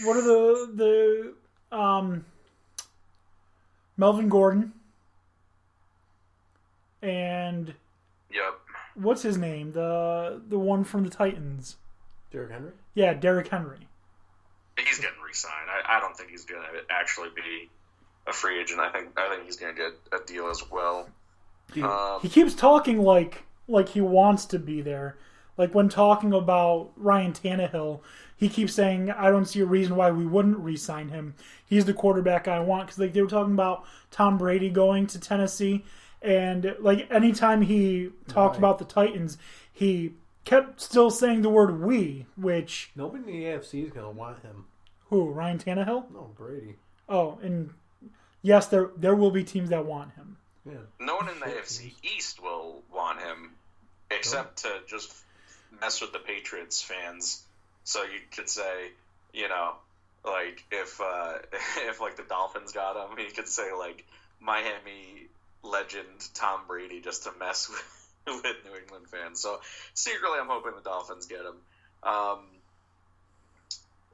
What are the Melvin Gordon and Yep. What's his name? The one from the Titans. Derrick Henry? Yeah, Derrick Henry. He's getting re-signed. I don't think he's going to actually be a free agent. I think he's going to get a deal as well. He keeps talking like he wants to be there. Like when talking about Ryan Tannehill, he keeps saying, "I don't see a reason why we wouldn't re-sign him. He's the quarterback I want." Because they were talking about Tom Brady going to Tennessee, and anytime he talked about the Titans, he kept still saying the word "we," which nobody in the AFC is going to want him. Who? Ryan Tannehill? No, Brady. Oh, and yes, there will be teams that want him. Yeah. No one in the AFC East will want him, except to just mess with the Patriots fans. So you could say, if the Dolphins got him, you could say Miami legend Tom Brady just to mess with New England fans. So secretly, I'm hoping the Dolphins get him.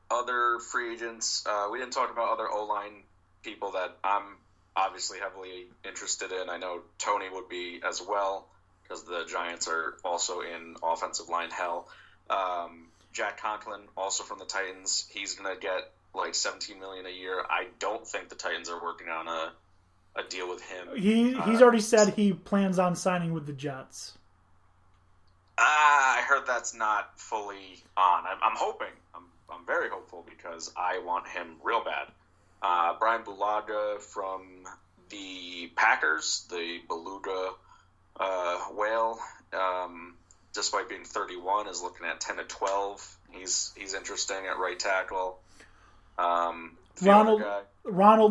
Other free agents, we didn't talk about other O-line people that I'm obviously heavily interested in. I know Tony would be as well, because the Giants are also in offensive line hell. Jack Conklin, also from the Titans, he's going to get $17 million a year. I don't think the Titans are working on a deal with him. He's already said he plans on signing with the Jets. I heard that's not fully on. I'm hoping. I'm very hopeful because I want him real bad. Brian Bulaga from the Packers, the Beluga whale, despite being 31, is looking at 10 to 12. He's interesting at right tackle. Ronald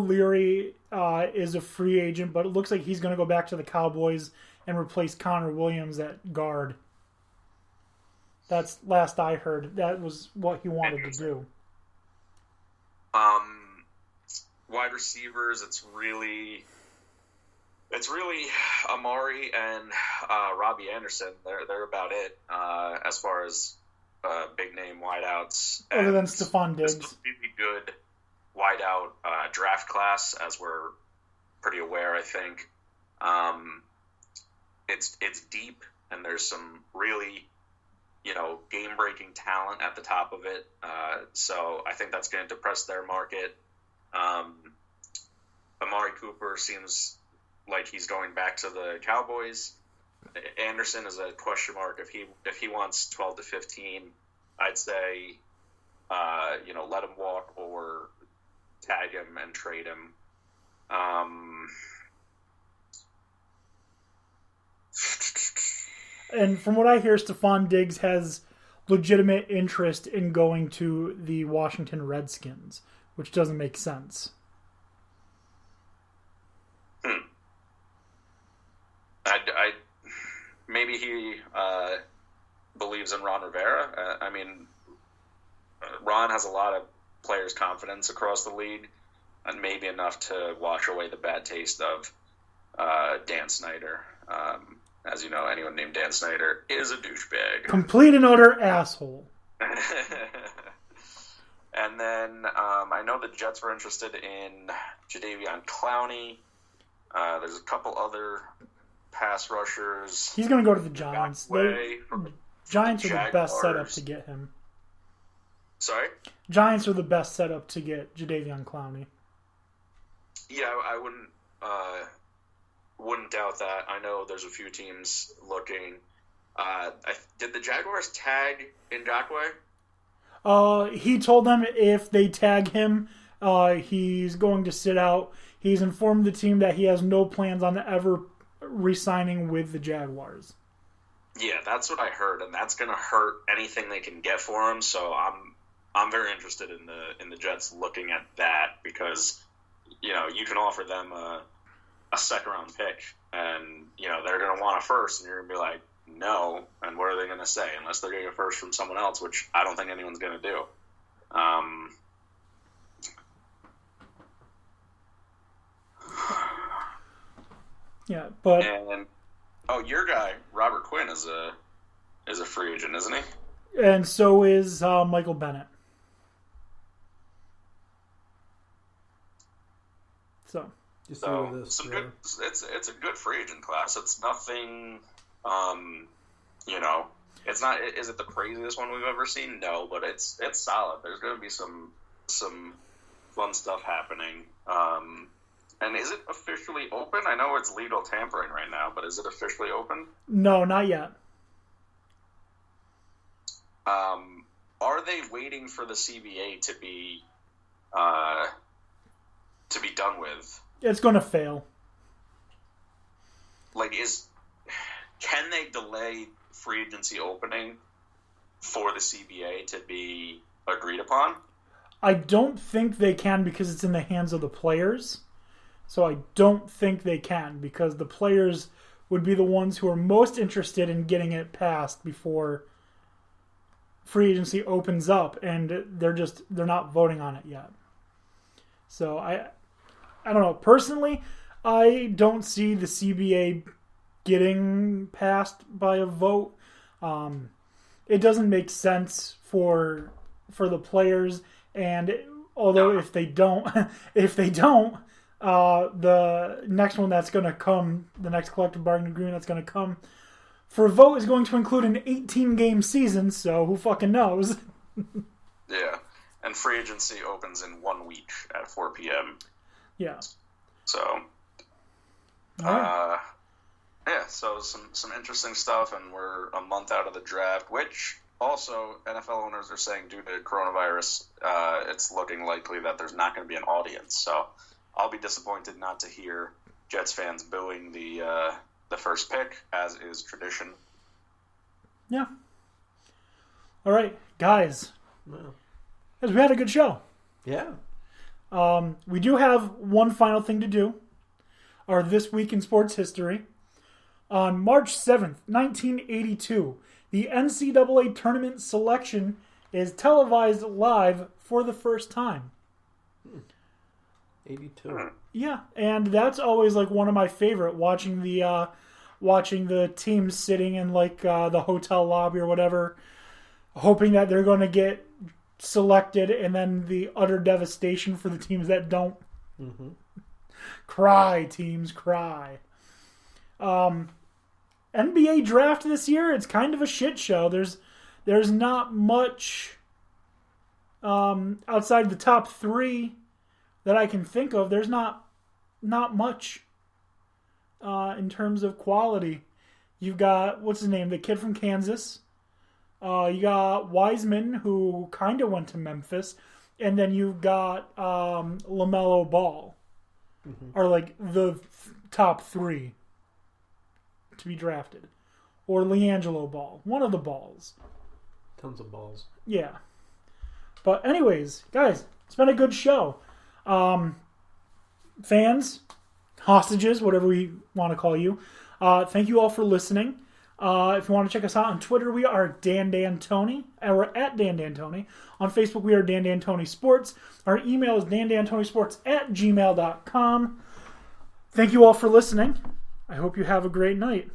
Leary is a free agent, but it looks like he's going to go back to the Cowboys and replace Connor Williams at guard. That's last I heard. That was what he wanted to do. Wide receivers, it's really Amari and Robbie Anderson. They're about it as far as big name wideouts. Other than Stephon Diggs. This is a really good wideout draft class, as we're pretty aware. I think it's deep, and there's some really game-breaking talent at the top of it. So I think that's going to depress their market. Amari Cooper seems like he's going back to the Cowboys. Anderson is a question mark. If he wants 12 to 15, I'd say let him walk or tag him and trade him. And from what I hear, Stephon Diggs has legitimate interest in going to the Washington Redskins, which doesn't make sense. I maybe he believes in Ron Rivera. Ron has a lot of players' confidence across the league, and maybe enough to wash away the bad taste of Dan Snyder. As you know, anyone named Dan Snyder is a douchebag. Complete and utter asshole. And then I know the Jets were interested in Jadeveon Clowney. There's a couple other pass rushers. He's going to go to the Giants. Giants are the best setup to get him. Sorry? Giants are the best setup to get Jadeveon Clowney. Yeah, I wouldn't doubt that. I know there's a few teams looking. Did the Jaguars tag Ngakoue? He told them if they tag him, he's going to sit out. He's informed the team that he has no plans on ever re-signing with the Jaguars. Yeah, that's what I heard, and that's going to hurt anything they can get for him. So I'm very interested in the Jets looking at that, because you can offer them a second round pick, and they're going to want a first, and you're going to be like, no, and what are they going to say? Unless they're getting a first from someone else, which I don't think anyone's going to do. Yeah, but your guy Robert Quinn is a free agent, isn't he? And so is Michael Bennett. So Just see where this. Some good. It's a good free agent class. It's nothing. It's not. Is it the craziest one we've ever seen? No, but it's solid. There's going to be some fun stuff happening. And is it officially open? I know it's legal tampering right now, but is it officially open? No, not yet. Are they waiting for the CBA to be done with? It's going to fail. Can they delay free agency opening for the CBA to be agreed upon? I don't think they can because it's in the hands of the players. So I don't think they can because the players would be the ones who are most interested in getting it passed before free agency opens up, and they're not voting on it yet. So I don't know. Personally, I don't see the CBA getting passed by a vote. It doesn't make sense for the players, and although if they don't, the next one that's going to come, the next collective bargaining agreement that's going to come for a vote is going to include an 18-game season, so who fucking knows? Yeah, and free agency opens in 1 week at 4 p.m. Yeah. So, right. So some interesting stuff, and we're a month out of the draft, which also NFL owners are saying due to coronavirus, it's looking likely that there's not going to be an audience. So I'll be disappointed not to hear Jets fans booing the first pick, as is tradition. Yeah. All right, guys. Well, We had a good show. yeah. We do have one final thing to do. Our This Week in Sports History. On March 7th, 1982, the NCAA tournament selection is televised live for the first time. 82. Yeah, and that's always like one of my favorite, watching the teams sitting in the hotel lobby or whatever, hoping that they're going to get selected, and then the utter devastation for the teams that don't. Mm-hmm. Cry, teams, cry. NBA draft this year, it's kind of a shit show. There's not much outside the top 3 that I can think of. There's not much in terms of quality. You've got, what's his name, the kid from Kansas. You got Wiseman, who kind of went to Memphis. And then you've got LaMelo Ball. Mm-hmm. Are like the top 3 to be drafted. Or LiAngelo Ball. One of the balls. Tons of balls. Yeah. But anyways, guys, it's been a good show. Fans, hostages, whatever we want to call you, thank you all for listening. If you want to check us out on Twitter, we are Dan Tony. We're at Dan Tony. On Facebook, we are Dan Tony Sports. Our email is dandantonysports@gmail.com. Thank you all for listening. I hope you have a great night.